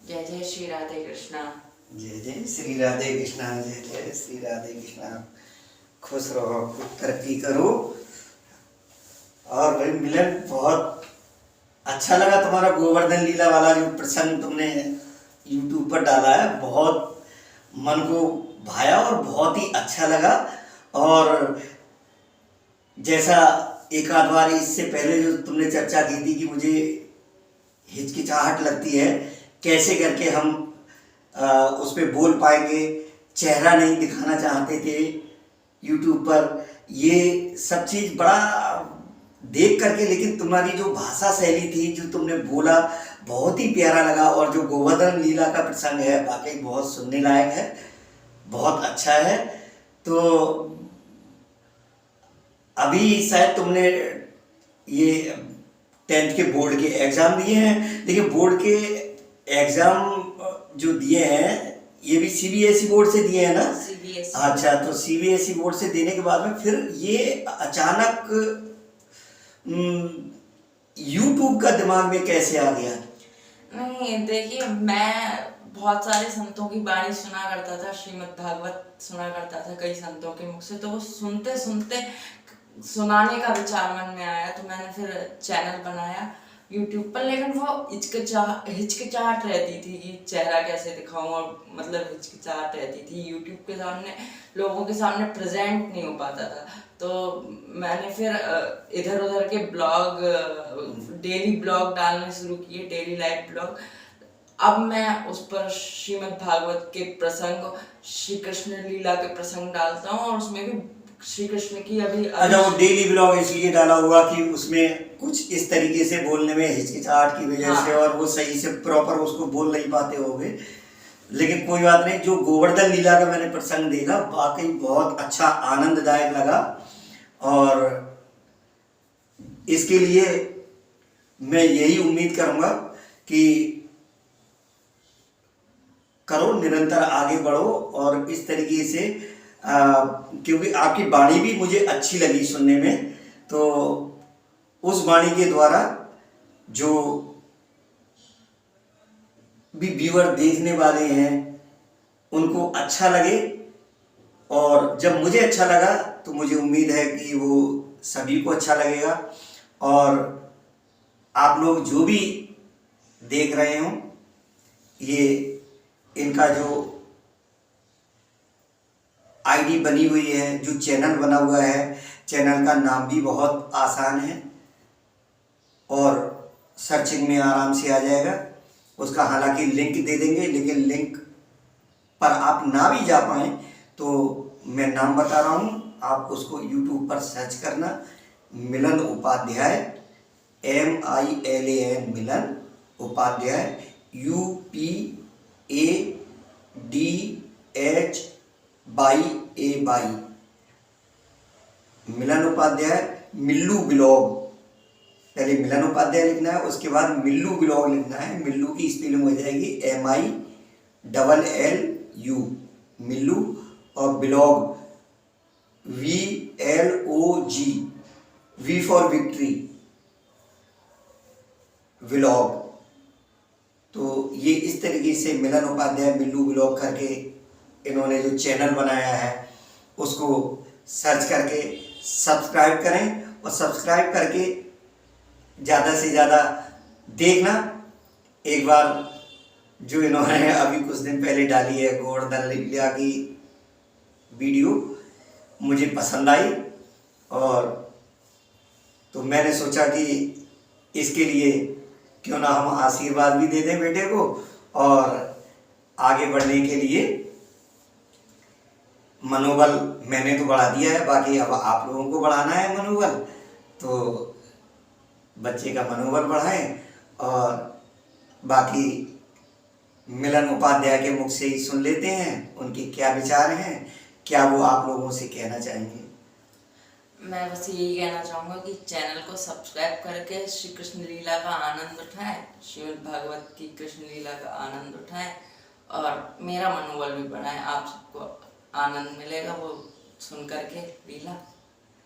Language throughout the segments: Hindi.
जय जय श्री राधे कृष्णा। जय जय श्री राधे कृष्णा। जय जय श्री राधे कृष्णा। खुश रहो, खूब तरक्की करो। और भाई मिलन, बहुत अच्छा लगा तुम्हारा गोवर्धन लीला वाला जो प्रसंग तुमने YouTube पर डाला है। बहुत मन को भाया और बहुत ही अच्छा लगा। और जैसा एक आध बार इससे पहले जो तुमने चर्चा की थी कि मुझे हिचकिचाहट लगती है, कैसे करके हम उस पर बोल पाएंगे, चेहरा नहीं दिखाना चाहते थे YouTube पर, ये सब चीज़ बड़ा देख करके, लेकिन तुम्हारी जो भाषा शैली थी, जो तुमने बोला, बहुत ही प्यारा लगा। और जो गोवर्धन लीला का प्रसंग है वाकई बहुत सुनने लायक है, बहुत अच्छा है। तो अभी शायद तुमने ये 10th के बोर्ड के एग्ज़ाम दिए हैं, लेकिन बोर्ड के एग्ज़ाम जो दिए हैं ये भी CBSE बोर्ड से दिए हैं ना? CBSE। अच्छा, तो CBSE बोर्ड से देने के बाद में फिर ये अचानक YouTube का दिमाग में कैसे आ गया? नहीं देखिए, मैं बहुत सारे संतों की वाणी सुना करता था, श्रीमद् भागवत सुना करता था कई संतों के मुख से। तो वो सुनते सुनते सुनाने का विचार मन में आया, तो मैंने फिर चैनल बनाया YouTube पर। लेकिन वो हिचकिचाहट रहती थी कि चेहरा कैसे दिखाऊं, और मतलब हिचकिचाहट रहती थी YouTube के सामने, लोगों के सामने प्रेजेंट नहीं हो पाता था। तो मैंने फिर इधर उधर के ब्लॉग, डेली ब्लॉग डालने शुरू किए, डेली लाइव ब्लॉग। अब मैं उस पर श्रीमद् भागवत के प्रसंग, श्री कृष्ण लीला के प्रसंग डालता हूँ, और उसमें भी श्री कृष्ण की अभी अच्छा, वो डेली ब्लॉग इसलिए डाला हुआ कि उसमें कुछ इस तरीके से बोलने में हिचकिचाहट की वजह से, और वो सही से प्रॉपर उसको बोल नहीं पाते होंगे, लेकिन कोई बात नहीं। जो गोवर्धन लीला का मैंने प्रसंग देखा, वाकई बहुत अच्छा, आनंददायक लगा। और इसके लिए मैं यही उम्मीद करूंगा कि करो, निरंतर आगे बढ़ो। और इस तरीके से क्योंकि आपकी वाणी भी मुझे अच्छी लगी सुनने में, तो उस वाणी के द्वारा जो भी व्यूअर देखने वाले हैं उनको अच्छा लगे। और जब मुझे अच्छा लगा तो मुझे उम्मीद है कि वो सभी को अच्छा लगेगा। और आप लोग जो भी देख रहे हो, ये इनका जो आईडी बनी हुई है, जो चैनल बना हुआ है, चैनल का नाम भी बहुत आसान है और सर्चिंग में आराम से आ जाएगा। उसका हालांकि लिंक दे देंगे, लेकिन लिंक पर आप ना भी जा पाएँ तो मैं नाम बता रहा हूँ, आप उसको YouTube पर सर्च करना, मिलन उपाध्याय, MILAN, मिलन उपाध्याय, UPADHAY, मिलन उपाध्याय। मिल्लू ब्लॉग, पहले मिलन उपाध्याय लिखना है, उसके बाद मिल्लू ब्लॉग लिखना है। मिल्लू की स्पेलिंग हो जाएगी MILLU, मिल्लू, और blog VLOG, V for victory, vlog. तो ये इस तरीके से मिलन उपाध्याय मिल्लू ब्लॉग करके इन्होंने जो चैनल बनाया है उसको सर्च करके सब्सक्राइब करें, और सब्सक्राइब करके ज़्यादा से ज़्यादा देखना। एक बार जो इन्होंने अभी कुछ दिन पहले डाली है गोवर्धन लीला की वीडियो, मुझे पसंद आई, और तो मैंने सोचा कि इसके लिए क्यों ना हम आशीर्वाद भी दे दें बेटे को, और आगे बढ़ने के लिए मनोबल मैंने तो बढ़ा दिया है, बाकी अब आप लोगों को बढ़ाना है मनोबल। तो बच्चे का मनोबल बढ़ाएं, और बाकी मिलन उपाध्याय के मुख से ही सुन लेते हैं उनके क्या विचार हैं, क्या वो आप लोगों से कहना चाहेंगे। मैं बस यही कहना चाहूँगा कि चैनल को सब्सक्राइब करके श्री कृष्ण लीला का आनंद उठाएं, श्रीमद् भागवत की कृष्ण लीला का आनंद उठाएं, और मेरा मनोबल भी बढ़ाएं। आप सबको आनंद मिलेगा वो सुन करके लीला।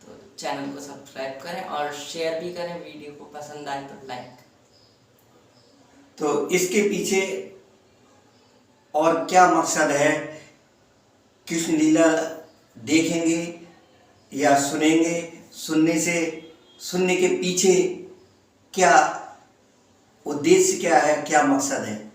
तो चैनल को सब्सक्राइब करें और शेयर भी करें, वीडियो को पसंद आए तो लाइक। तो इसके पीछे और क्या मकसद है, कृष्ण लीला देखेंगे या सुनेंगे, सुनने के पीछे क्या उद्देश्य, क्या है, क्या मकसद है?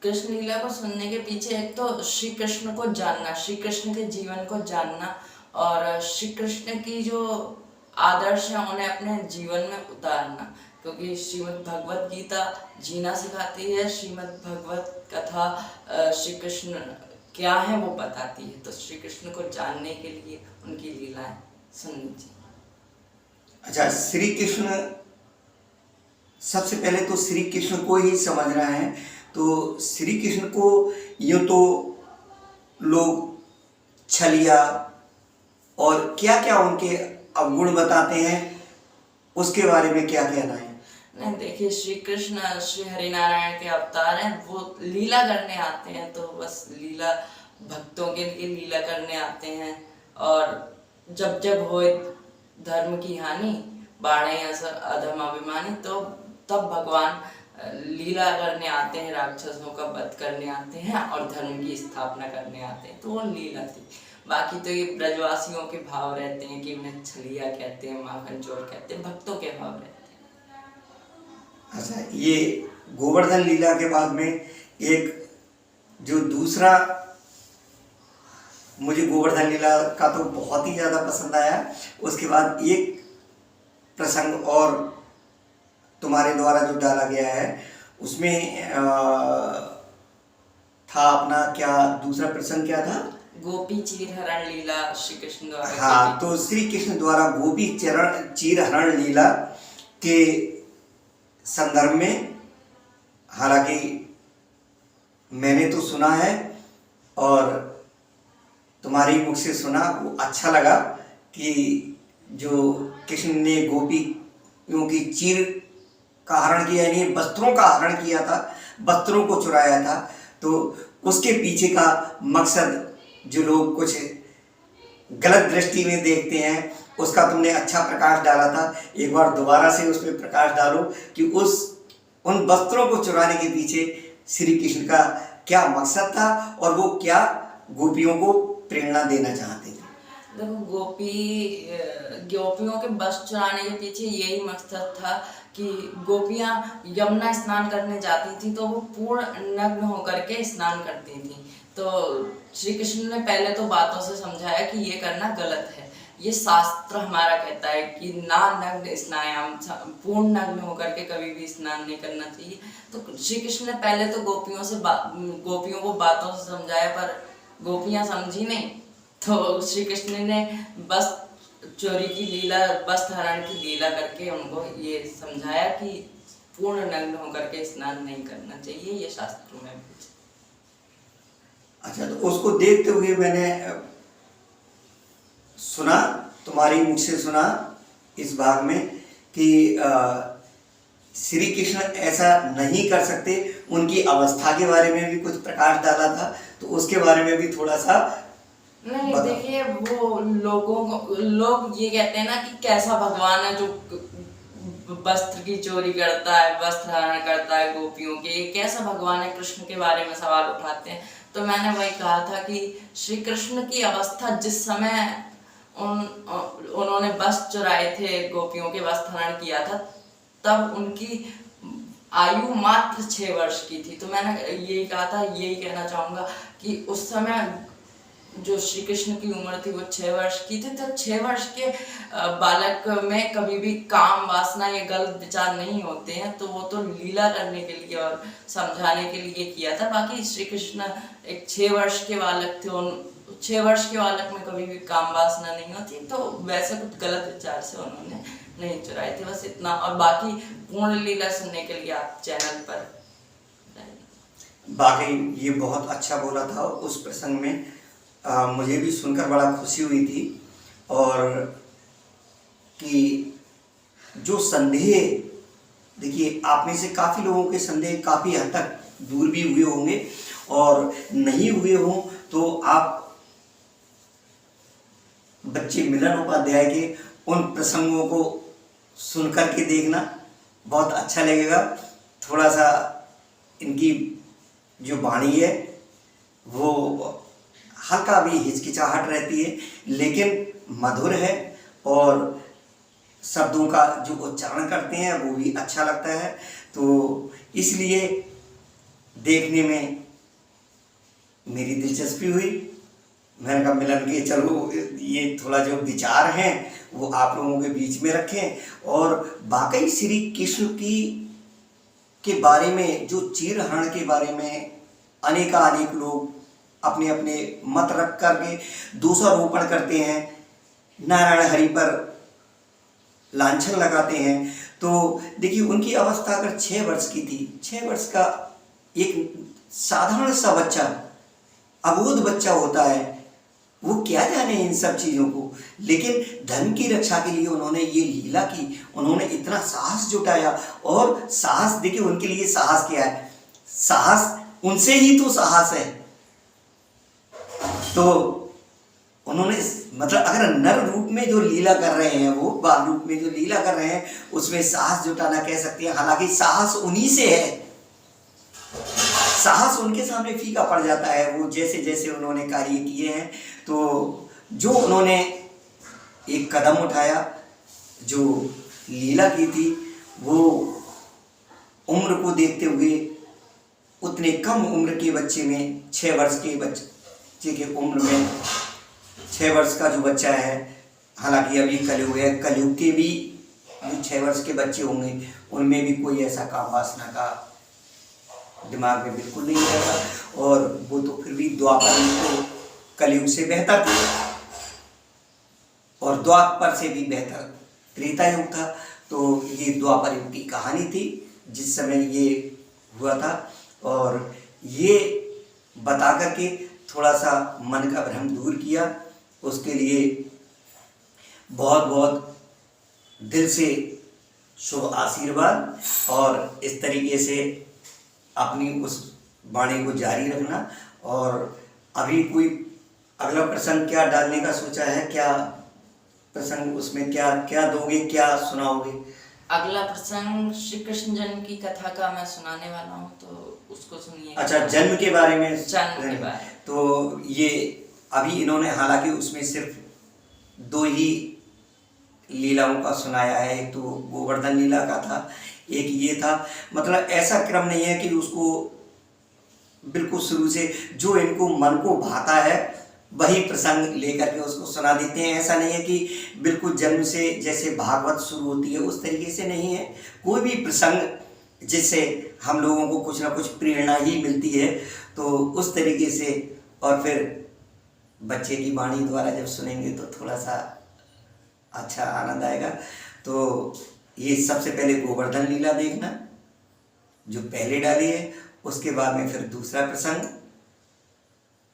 कृष्ण लीला को सुनने के पीछे एक तो श्री कृष्ण को जानना, श्री कृष्ण के जीवन को जानना, और श्री कृष्ण की जो आदर्श है उन्हें अपने जीवन में उतारना, क्योंकि श्रीमद् भगवत गीता जीना सिखाती है, श्रीमद् भगवत कथा श्री कृष्ण क्या है वो बताती है। तो श्री कृष्ण को जानने के लिए उनकी लीलाएं सुननी चाहिए। अच्छा, श्री कृष्ण, सबसे पहले तो श्री कृष्ण को ही समझ रहा है, तो श्री कृष्ण को यूँ तो लोग छलिया और क्या क्या उनके अवगुण बताते हैं, उसके बारे में क्या कहना है? नहीं, देखिए, श्री कृष्ण श्री हरिनारायण के अवतार हैं, वो लीला करने आते हैं, तो बस लीला भक्तों के लिए लीला करने आते हैं। और जब जब होए धर्म की हानि, बाढ़े अधम अभिमानी, तो तब भगवान लीला करने आते हैं, राक्षसों का वध करने आते हैं और धर्म की स्थापना करने आते हैं। तो वो लीला थी। बाकी तो ये ब्रजवासियों के भाव रहते हैं कि उन्हें छलिया कहते हैं, माखन चोर कहते हैं, भक्तों के भाव रहते हैं। अच्छा, ये गोवर्धन लीला के बाद में एक जो दूसरा, मुझे गोवर्धन लीला का तो बहुत ही ज़्यादा पसंद आया, उसके बाद एक प्रसंग और तुम्हारे द्वारा जो डाला गया है उसमें था अपना, क्या दूसरा प्रसंग क्या था? गोपी चीर हरण लीला श्री कृष्ण द्वारा। हाँ, तो श्री कृष्ण द्वारा गोपी चीर हरण लीला के संदर्भ में, हालांकि मैंने तो सुना है और तुम्हारी मुख से सुना, वो अच्छा लगा कि जो कृष्ण ने गोपियों की चीर का हरण किया, यानी वस्त्रों का हरण किया था, वस्त्रों को चुराया था, तो उसके पीछे का मकसद जो लोग कुछ गलत दृष्टि में देखते हैं, उसका तुमने अच्छा प्रकाश डाला था। एक बार दोबारा से उस पर प्रकाश डालो कि उन वस्त्रों को चुराने के पीछे श्री कृष्ण का क्या मकसद था और वो क्या गोपियों को प्रेरणा देना चाहते थे। देखो, गोपियों के वस्त्र चुराने के पीछे यही मकसद था कि गोपियां यमुना स्नान करने जाती थी तो वो पूर्ण नग्न होकर के स्नान करती थी। तो श्री कृष्ण ने पहले तो बातों से समझाया कि ये करना गलत है, ये शास्त्र हमारा कहता है कि ना नग्न स्नायाम, पूर्ण नग्न होकर के कभी भी स्नान नहीं करना चाहिए। तो श्री कृष्ण ने पहले तो गोपियों को बातों से समझाया, पर गोपियां समझी नहीं। तो श्री कृष्ण ने बस चोरी की लीला, वस्त्र हरण की लीला करके उनको ये समझाया कि पूर्ण नग्न होकर के स्नान नहीं करना चाहिए, ये शास्त्रों में भी। अच्छा, तो उसको देखते हुए मैंने सुना, तुम्हारी मुख से सुना इस भाग में कि श्री कृष्ण ऐसा नहीं कर सकते, उनकी अवस्था के बारे में भी कुछ प्रकाश डाला था, तो उसके बारे में भी थोड़ा सा नहीं। देखिए, वो लोग ये कहते हैं ना कि कैसा भगवान है जो वस्त्र की चोरी करता है, वस्त्र हरण करता है गोपियों के, ये कैसा भगवान है, कृष्ण के बारे में सवाल उठाते हैं। तो मैंने वही कहा था कि श्री कृष्ण की अवस्था जिस समय उन्होंने वस्त्र चुराए थे, गोपियों के वस्त्र हरण किया था, तब उनकी आयु मात्र 6 वर्ष की थी। तो मैंने यही कहा था, यही कहना चाहूँगा कि उस समय जो श्री कृष्ण की उम्र थी वो 6 वर्ष की थी। तो 6 वर्ष के बालक में कभी भी काम वासना या गलत विचार नहीं होते हैं, तो वो तो लीला करने के लिए और समझाने के लिए किया था। बाकी श्री कृष्ण एक 6 वर्ष के बालक थे, उन 6 वर्ष के बालक में कभी भी काम वासना नहीं होती, तो वैसे कुछ गलत विचार से उन्होंने नहीं चुराए थे, बस इतना। और बाकी पूर्ण लीला सुनने के लिए आप चैनल पर। बाकी ये बहुत अच्छा बोला था उस प्रसंग में, मुझे भी सुनकर बड़ा खुशी हुई थी। और कि जो संदेह, देखिए आप में से काफ़ी लोगों के संदेह काफ़ी हद तक दूर भी हुए होंगे, और नहीं हुए हों तो आप बच्चे मिलन उपाध्याय के उन प्रसंगों को सुन कर के देखना, बहुत अच्छा लगेगा। थोड़ा सा इनकी जो वाणी है वो हल्का भी हिचकिचाहट रहती है, लेकिन मधुर है और शब्दों का जो उच्चारण करते हैं वो भी अच्छा लगता है। तो इसलिए देखने में मेरी दिलचस्पी हुई। मैंने कहा मिलन के चलो ये थोड़ा जो विचार हैं वो आप लोगों के बीच में रखें। और वाकई श्री कृष्ण की के बारे में, जो चीरहरण के बारे में अनेक लोग अपने अपने मत रख करके दोषारोपण करते हैं, नारायण हरि पर लांछन लगाते हैं। तो देखिए उनकी अवस्था अगर 6 वर्ष की थी, 6 वर्ष का एक साधारण सा बच्चा, अबोध बच्चा होता है, वो क्या जाने इन सब चीज़ों को, लेकिन धर्म की रक्षा के लिए उन्होंने ये लीला की, उन्होंने इतना साहस जुटाया। और साहस देखिए उनके लिए साहस क्या है, साहस उनसे ही तो साहस है। तो उन्होंने मतलब अगर नर रूप में जो लीला कर रहे हैं, वो बाल रूप में जो लीला कर रहे हैं, उसमें साहस जुटाना कह सकते हैं। हालांकि साहस उन्हीं से है, साहस उनके सामने फीका पड़ जाता है। वो जैसे जैसे उन्होंने कार्य किए हैं, तो जो उन्होंने एक कदम उठाया, जो लीला की थी, वो उम्र को देखते हुए उतने कम उम्र के बच्चे में, 6 वर्ष के बच्चे के उम्र में, 6 वर्ष का जो बच्चा है, हालांकि अभी कलयुग है, कलयुग के भी जो 6 वर्ष के बच्चे होंगे उनमें भी कोई ऐसा काम वासना का दिमाग में बिल्कुल नहीं रहता। और वो तो फिर भी द्वापर तो कलयुग से बेहतर था, और द्वापर से भी बेहतर त्रेता युग था। तो ये द्वापर युग की कहानी थी जिस समय ये हुआ था। और ये बता करके थोड़ा सा मन का भ्रम दूर किया, उसके लिए बहुत बहुत दिल से शुभ आशीर्वाद। और इस तरीके से अपनी उस वाणी को जारी रखना। और अभी कोई अगला प्रसंग क्या डालने का सोचा है, क्या प्रसंग उसमें क्या क्या दोगे, क्या सुनाओगे? अगला प्रसंग श्री कृष्ण जन्म की कथा का मैं सुनाने वाला हूँ, तो उसको सुनिए। अच्छा, जन्म के बारे में? जन्म के बारे। तो ये अभी इन्होंने हालांकि उसमें सिर्फ 2 ही लीलाओं का सुनाया है। एक तो गोवर्धन लीला का था, एक ये था। मतलब ऐसा क्रम नहीं है कि उसको बिल्कुल शुरू से जो इनको मन को भाता है वही प्रसंग लेकर के उसको सुना देते हैं। ऐसा नहीं है कि बिल्कुल जन्म से जैसे भागवत शुरू होती है उस तरीके से नहीं है। कोई भी प्रसंग जिससे हम लोगों को कुछ ना कुछ प्रेरणा ही मिलती है, तो उस तरीके से। और फिर बच्चे की वाणी द्वारा जब सुनेंगे तो थोड़ा सा अच्छा आनंद आएगा। तो ये सबसे पहले गोवर्धन लीला देखना जो पहले डाली है, उसके बाद में फिर दूसरा प्रसंग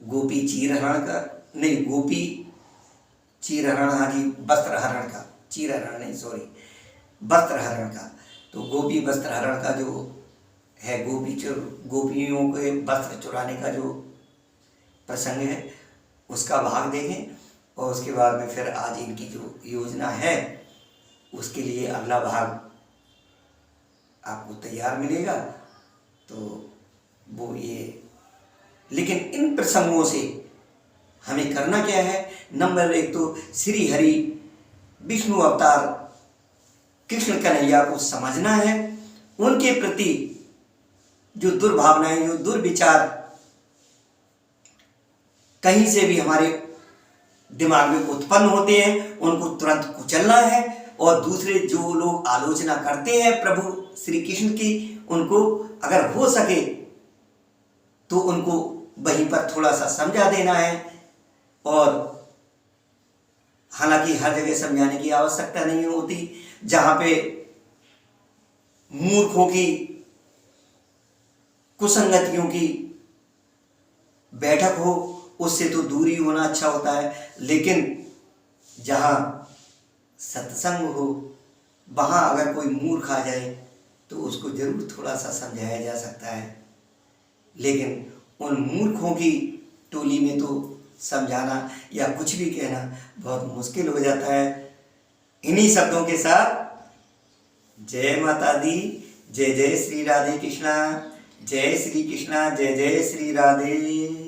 गोपी चीरहरण का, नहीं गोपी चीरहरण, हाँ जी, वस्त्रहरण का, चीरहरण नहीं सॉरी, वस्त्रहरण का। तो गोपी वस्त्रहरण का जो है, गोपियों के वस्त्र चुराने का जो प्रसंग है उसका भाग देखें। और उसके बाद में फिर आज इनकी जो योजना है उसके लिए अगला भाग आपको तैयार मिलेगा। तो वो ये, लेकिन इन प्रसंगों से हमें करना क्या है? नंबर 1 तो श्री हरि विष्णु अवतार कृष्ण कन्हैया को समझना है। उनके प्रति जो दुर्भावनाएं, जो दुर्विचार कहीं से भी हमारे दिमाग में उत्पन्न होते हैं, उनको तुरंत कुचलना है। और दूसरे जो लोग आलोचना करते हैं प्रभु श्री कृष्ण की, उनको अगर हो सके तो उनको वहीं पर थोड़ा सा समझा देना है। और हालांकि हर जगह समझाने की आवश्यकता नहीं होती। जहां पे मूर्खों की, कुसंगतियों की बैठक हो, उससे तो दूरी होना अच्छा होता है। लेकिन जहां सत्संग हो, वहां अगर कोई मूर्ख आ जाए तो उसको जरूर थोड़ा सा समझाया जा सकता है। लेकिन उन मूर्खों की टोली में तो समझाना या कुछ भी कहना बहुत मुश्किल हो जाता है। इन्हीं शब्दों के साथ जय माता दी, जय जय श्री राधे कृष्णा। जय श्री कृष्णा, जय जय श्री राधे।